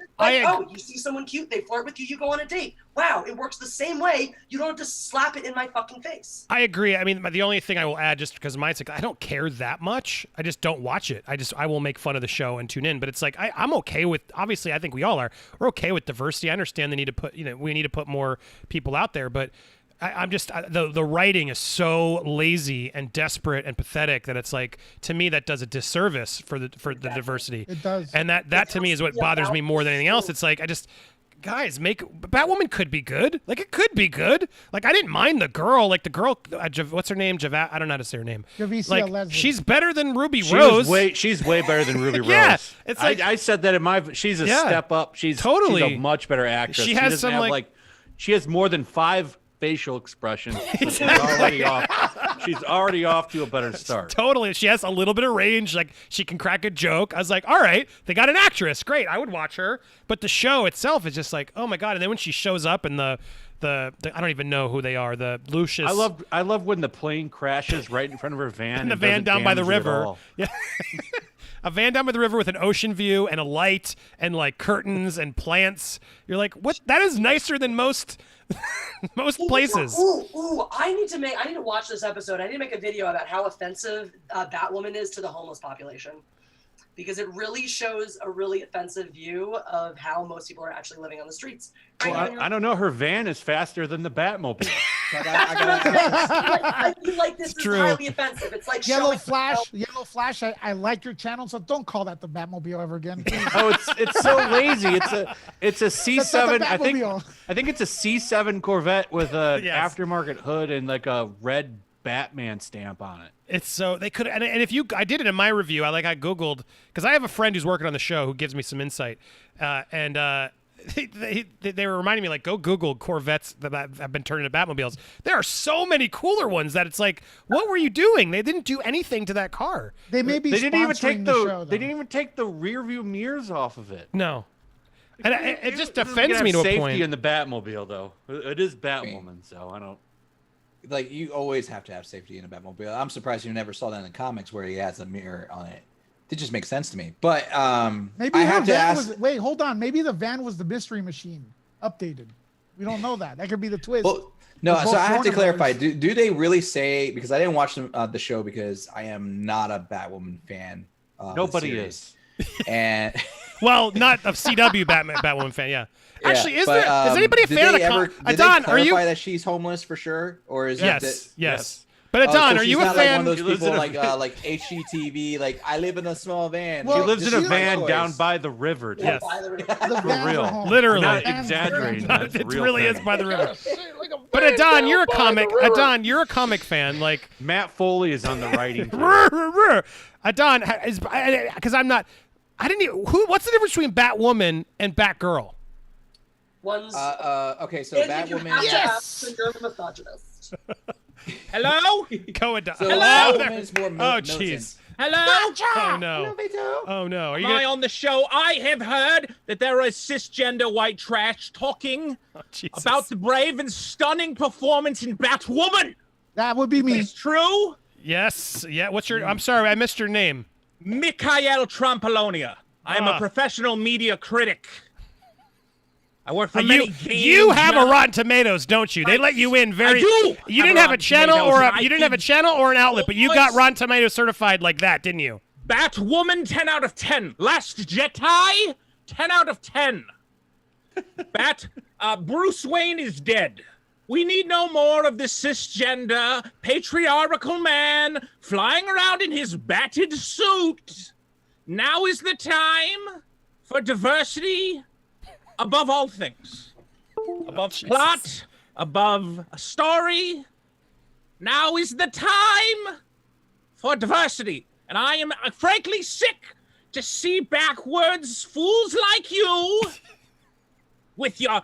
you see someone cute, they flirt with you, you go on a date. Wow, it works the same way. You don't have to slap it in my fucking face. I agree. I mean, the only thing I will add, just because mine's like, I don't care that much. I just don't watch it. I will make fun of the show and tune in. But it's like, I'm okay with, obviously, I think we all are. We're okay with diversity. I understand they need to put, we need to put more people out there. But I'm just the writing is so lazy and desperate and pathetic that it's like, to me, that does a disservice for the diversity. It does. And that to me is what bothers me more than anything else. It's like, guys, Batwoman could be good. Like, it could be good. Like, I didn't mind the girl. Like, the girl, what's her name? I don't know how to say her name. Javicia Like, Leslie. she's better than Ruby Rose. She's way better than Ruby Rose. Yeah, it's like, I said that in my. She's a step up. She's totally she's a much better actress. She has doesn't some, have, she has more than 5 facial expressions. So she's already off. She's already off to a better start. Totally. She has a little bit of range. Like, she can crack a joke. I was like, all right, they got an actress. Great. I would watch her. But the show itself is just like, oh my God. And then when she shows up in the I don't even know who they are. The Lucius. I love when the plane crashes right in front of her van. And the van down by the river. Yeah. A van down by the river with an ocean view and a light and like curtains and plants. You're like, what? That is nicer than most places. I need to watch this episode. I need to make a video about how offensive Batwoman is to the homeless population, because it really shows a really offensive view of how most people are actually living on the streets. Well, I don't know. Her van is faster than the Batmobile. I feel like this is highly offensive. It's like Yellow Flash. I like your channel, so don't call that the Batmobile ever again. Oh, it's so lazy. It's a C7. I think it's a C7 Corvette with a aftermarket hood and like a red Batman stamp on it. It's so they could, and if I did it in my review. I Googled, because I have a friend who's working on the show who gives me some insight, and they were reminding me, like, go Google Corvettes that have been turned into Batmobiles. There are so many cooler ones that it's like, what were you doing? They didn't do anything to that car. They may be. They didn't even take the show, They didn't even take the rear view mirrors off of it. No. And it just offends me to a point. Safety in the Batmobile, though. It is Batwoman, so I don't. Like, you always have to have safety in a Batmobile. I'm surprised you never saw that in the comics where he has a mirror on it. It just makes sense to me. But maybe I have to ask. Wait, hold on. Maybe the van was the mystery machine updated. We don't know that. That could be the twist. Well, no, so I have to clarify. Do they really say? Because I didn't watch the show because I am not a Batwoman fan. Nobody is. And well, not a CW Batwoman fan. Yeah. Actually, is but, anybody a fan of the Adon, are you that she's homeless for sure, or is yes. But Adon, are you a fan? Like one of those people like HGTV, like I live in a small van. Well, she lives in a van down by the river. Yes, for real. Literally, not exaggerating. It really is by the river. But Adon, you're a comic. Adon, you're a comic fan. Like Matt Foley is on the writing. Adon is because I'm not. I didn't even. What's the difference between Batwoman and Batgirl? One's okay, so Batwoman. Yes. You're a misogynist. Hello? Go Adon. So hello? Batwoman is more oh, jeez. Hello? Oh no. Oh no. Are you Am I gonna... on the show? I have heard that there is cisgender white trash talking Jesus. about the brave and stunning performance in Batwoman. That would be me. It's true. Yes. Yeah. What's your? I'm sorry, I missed your name. Mikhail Trampolonia. I am a professional media critic. I work for many games. You have now. a Rotten Tomatoes, don't you? They let you in very. I do. You didn't have a Rotten channel Tomatoes, you didn't have a channel or an outlet, but you got Rotten Tomatoes certified like that, didn't you? Batwoman, 10 out of 10. Last Jedi, 10 out of 10. Bruce Wayne is dead. We need no more of this cisgender, patriarchal man flying around in his batted suit. Now is the time for diversity above all things. Above plot, above a story. Now is the time for diversity. And I am frankly sick to see backwards fools like you with your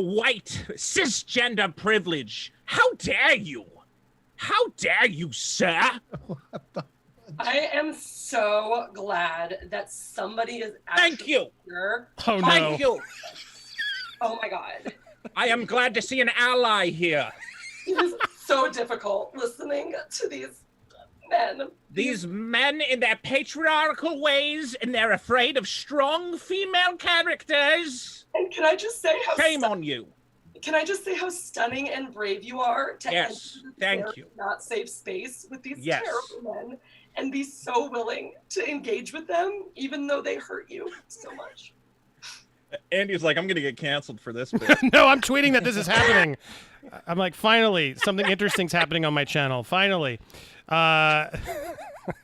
white cisgender privilege. How dare you? How dare you, sir? I am so glad that somebody is actually Thank you. here. Oh no. Thank you. Oh my god. I am glad to see an ally here. It is so difficult listening to these men. These men in their patriarchal ways, and they're afraid of strong female characters. And can I just say how Shame on you. Can I just say how stunning and brave you are to Yes, enter this thank very you. not safe space with these Yes. terrible men and be so willing to engage with them even though they hurt you so much. Andy's like, I'm gonna get canceled for this bit. No, I'm tweeting that this is happening. I'm like, finally, something interesting's happening on my channel. Finally.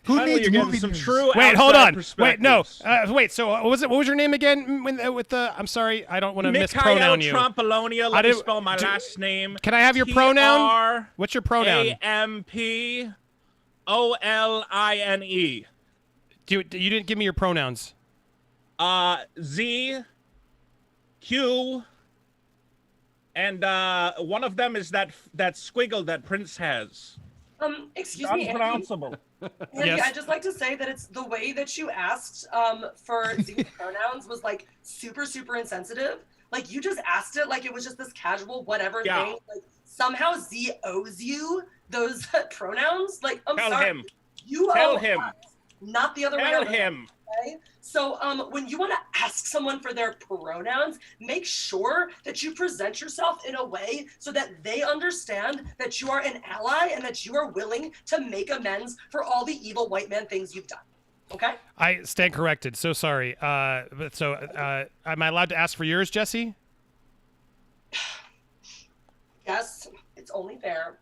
Who Finally, needs you're getting movie some news? true Wait, hold outside on. Wait, no. perspectives. Wait. So, what was it? What was your name again? With the, I'm sorry, I don't want to mispronoun you. Trampolonia. I Let me didn't- spell my do- last name. Can I have your pronoun? What's your pronoun? Trampolline. You didn't give me your pronouns. Z, Q, and one of them is that squiggle that Prince has. Excuse me, Andy. Unpronounceable. Andy, Yes. I'd just like to say that it's the way that you asked for Z pronouns was like super, super insensitive. Like you just asked it like it was just this casual whatever Yeah. thing. Like somehow Z owes you those pronouns. Like I'm Tell sorry. him. You Tell owe him. us, not the other way Tell around. him. Okay? So when you want to ask someone for their pronouns, make sure that you present yourself in a way so that they understand that you are an ally and that you are willing to make amends for all the evil white man things you've done. Okay? I stand corrected. So sorry. Am I allowed to ask for yours, Jesse? Yes, it's only fair.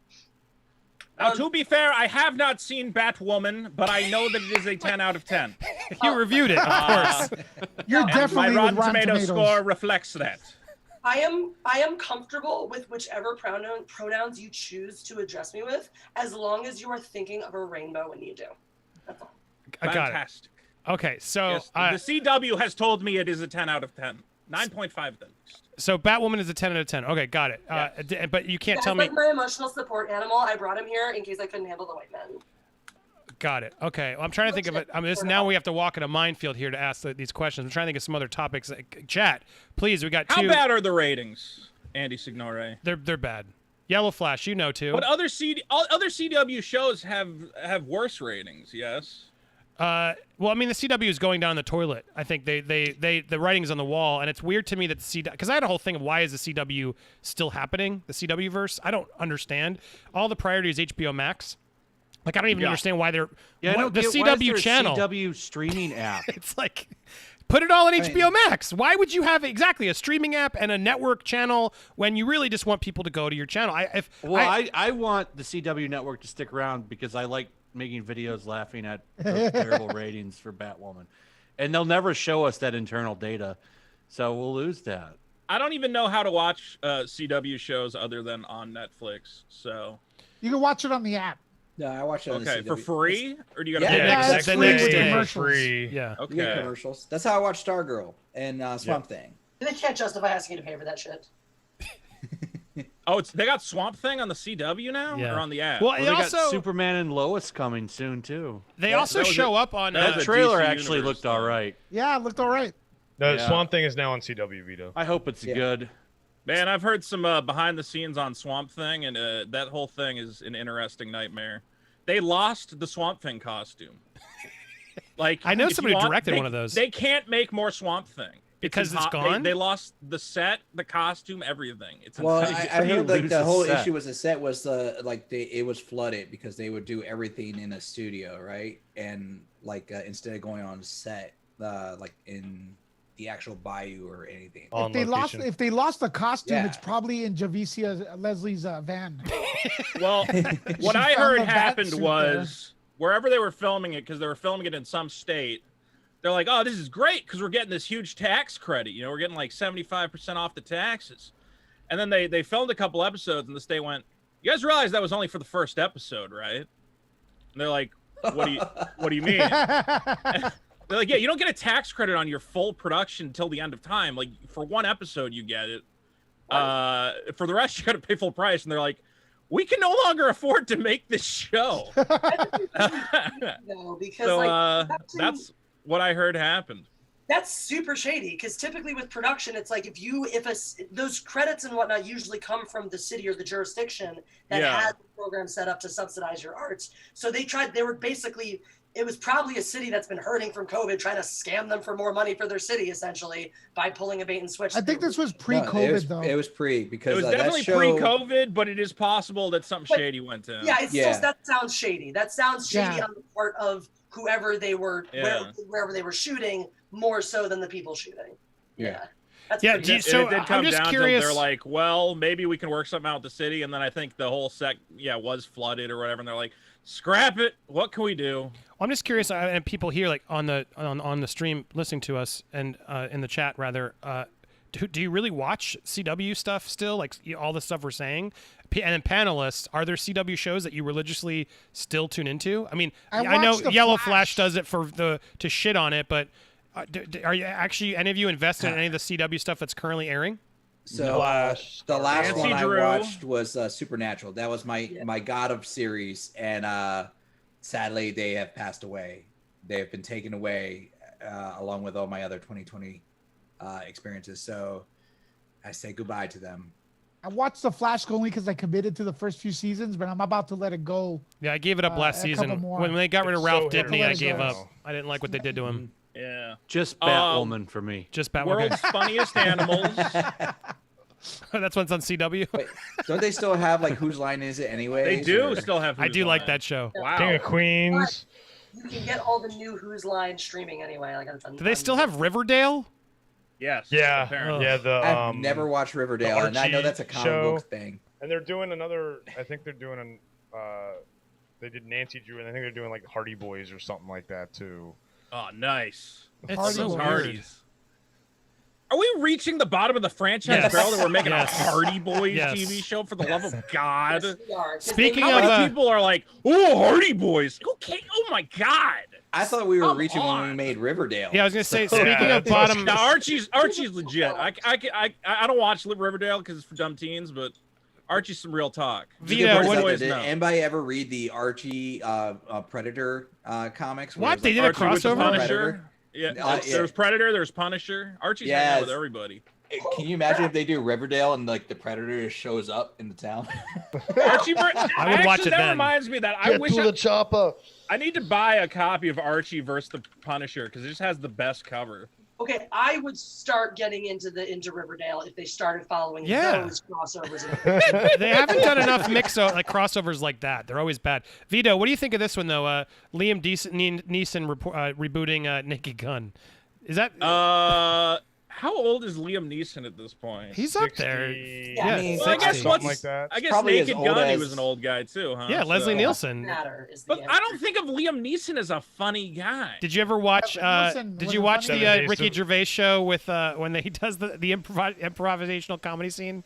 Now, to be fair, I have not seen Batwoman, but I know that it is a 10 out of 10. You reviewed it, of course. You're And definitely my with Rotten Rotten Tomato Tomatoes. score reflects that. I am comfortable with whichever pronouns you choose to address me with, as long as you are thinking of a rainbow when you do. That's all. I got it. Fantastic. Okay, so Yes, the CW has told me it is a 10 out of 10. 9.5 then. so Batwoman is a 10 out of 10. Okay, got it. But you can't That's tell me. like my emotional support animal. I brought him here in case I couldn't handle the white men. Got it. Okay, well, I'm trying to think of it. Now we have to walk in a minefield here to ask these questions. I'm trying to think of some other topics. Chat, please. We got two. How bad are the ratings, Andy Signore? They're bad. Yellow Flash, you know too. But other CW shows have worse ratings. Yes. Well, I mean, the CW is going down the toilet. I think the writing's on the wall, and it's weird to me that the CW, because I had a whole thing of why is the CW still happening, the CW verse. I don't understand. All the priority is HBO Max. Like, I don't even understand why they're Yeah, I don't the get, why is CW there a channel. CW streaming app. It's like, put it all on HBO Max. Why would you have exactly a streaming app and a network channel when you really just want people to go to your channel? I want the CW network to stick around because I like making videos laughing at those terrible ratings for Batwoman. And they'll never show us that internal data, so we'll lose that. I don't even know how to watch CW shows other than on Netflix. So You can watch it on the app. No, I watch it on okay, the for CW. free, or do you got to Yeah, pay? Yeah, the it's next free with day. commercials. Free. Yeah. You get Okay. commercials. That's how I watch Stargirl and Swamp Thing. They can't justify asking you to pay for that shit. Oh, they got Swamp Thing on the CW now, Yeah. or on the app? Well, Well, they they also got Superman and Lois coming soon too. they also that was show a- up on. that That was a trailer DC actually Universe looked all thing. right. Yeah, it looked all right. The Yeah. Swamp Thing is now on CW, Vito. I hope it's good. Man, I've heard some behind the scenes on Swamp Thing, and that whole thing is an interesting nightmare. They lost the Swamp Thing costume. Like I know if you somebody want- directed they- one of those. They can't make more Swamp Thing Because it's impo- gone? They lost the set, the costume, everything. It's Well, insane. I How do you heard like lose the a whole set? issue was the set was it was flooded because they would do everything in a studio, right? And like instead of going on set, like in the actual bayou or anything. On location. If they lost the costume, Yeah. it's probably in Javicia Leslie's van. Well, what She I found heard the bat happened suit was wherever they were filming it, because they were filming it in some state, they're like, oh, this is great because we're getting this huge tax credit. You know, we're getting like 75% off the taxes. And then they filmed a couple episodes and the state went, you guys realize that was only for the first episode, right? And they're like, what do you mean? They're like, yeah, you don't get a tax credit on your full production until the end of time. Like for one episode, you get it. For the rest, you got to pay full price. And they're like, we can no longer afford to make this show. No, because So like that's what I heard happened. that's super shady. Because typically with production, it's like those credits and whatnot usually come from the city or the jurisdiction that Yeah. had the program set up to subsidize your arts. So it was probably a city that's been hurting from COVID, trying to scam them for more money for their city, essentially, by pulling a bait and switch. I think this was No, pre-COVID though. It was pre It because was that definitely show, pre-COVID, but it is possible that something But- shady went down. Yeah, it's Yeah. just that sounds shady. That sounds shady Yeah. on the part of whoever they were, Yeah. wherever they were shooting, more so than the people shooting. Yeah. That's Yeah, pretty do you- good. so And it did I'm come just down curious- to they're like, well, maybe we can work something out with the city, and then I think the whole was flooded or whatever, and they're like, scrap it. What can we do? I'm just curious, and people here, like on the stream, listening to us, and in the chat rather, do you really watch CW stuff still? Like all the stuff we're saying, and then panelists, are there CW shows that you religiously still tune into? I mean, I know watched The Yellow Flash. Flash does it to shit on it, but are you actually any of you invested in any of the CW stuff that's currently airing? So Flash, the last Nancy one Drew. I watched was Supernatural. That was my God of series, and sadly they have passed away. They have been taken away along with all my other 2020 experiences. So I say goodbye to them. I watched The Flash only because I committed to the first few seasons, but I'm about to let it go. Yeah, I gave it up last a couple season more. when they got rid of It's Ralph so hit or Dibny. I miss. gave Let up. it go. I didn't like what they did to him. Yeah. Just Batwoman for me. Just Batman. World's funniest animals. That's what's on CW. Wait, don't they still have like whose line is it anyway? They do still have. I Who's do like Line. that show. Wow. King of Queens. You can get all the new Who's Line streaming anyway. Like, Do they still have Riverdale? Yes. Yeah, apparently. yeah. The I've never watched Riverdale, and I know Archie that's a comic show. book thing. And they're doing another. I think they're doing an. They did Nancy Drew, and I think they're doing like Hardy Boys or something like that too. Oh, nice. It's Hardy so Boys. weird. Hardy's. Are we reaching the bottom of the franchise Yes. barrel that we're making Yes. a Hardy Boys Yes. TV show? For the love of God! Yes, we are, 'cause Speaking they- How of, many people are like, "Oh, Hardy Boys"? Okay. Oh my God. I thought we were Come reaching when we on. made Riverdale. Yeah, I was gonna say. So- Speaking of bottom, Now Archie's legit. I don't watch Riverdale because it's for dumb teens, but Archie's some real talk. Vito, Good what- point. Boys know. Did anybody ever read the Archie Predator comics? where What? it was, They like, did a Archie with the crossover? Punisher. Yeah, Yeah. there's Predator, there's Punisher. Archie's hanging out with Yes. everybody. Can you imagine if they do Riverdale and like the Predator just shows up in the town? Archie, I would watch it that then. reminds me that I Get wish to the chopper. I need to buy a copy of Archie versus the Punisher because it just has the best cover. Okay, I would start getting into Riverdale if they started following Yeah. those crossovers. they haven't done enough crossovers like that. They're always bad. Vito, what do you think of this one though? Liam Neeson rebooting Naked Gun. Is that? How old is Liam Neeson at this point? He's up there. 60, Yeah, I mean, well, I guess 60. something like that. I guess Probably as Naked old Gun, he as- was an old guy too, huh? Yeah, Leslie So- Nielsen. Matter is the But I don't think of Liam Neeson as a funny guy. Did you ever watch? Nielsen Did was you a watch funny the guy. Ricky Gervais show with when he does the improvisational comedy scene?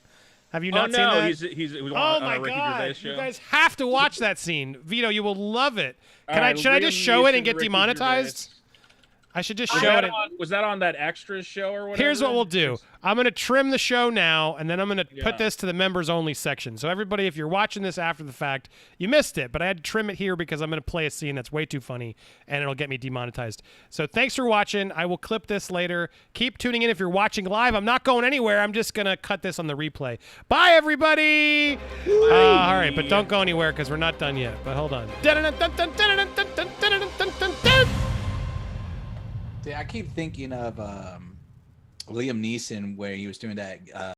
Have you Oh not seen no, that? he's Oh on my a Ricky god! Gervais show. You guys have to watch that scene, Vito. You will love it. All right, Should I Liam just show it and Neeson, get Ricky demonetized? Gervais. I should just Was show that, it. was that on that extras show or whatever? Here's what we'll do. I'm going to trim the show now, and then I'm going to Yeah. put this to the members-only section. So everybody, if you're watching this after the fact, you missed it, but I had to trim it here because I'm going to play a scene that's way too funny, and it'll get me demonetized. So thanks for watching. I will clip this later. Keep tuning in if you're watching live. I'm not going anywhere. I'm just going to cut this on the replay. Bye, everybody! All right, but don't go anywhere because we're not done yet. But hold on. I keep thinking of Liam Neeson where he was doing that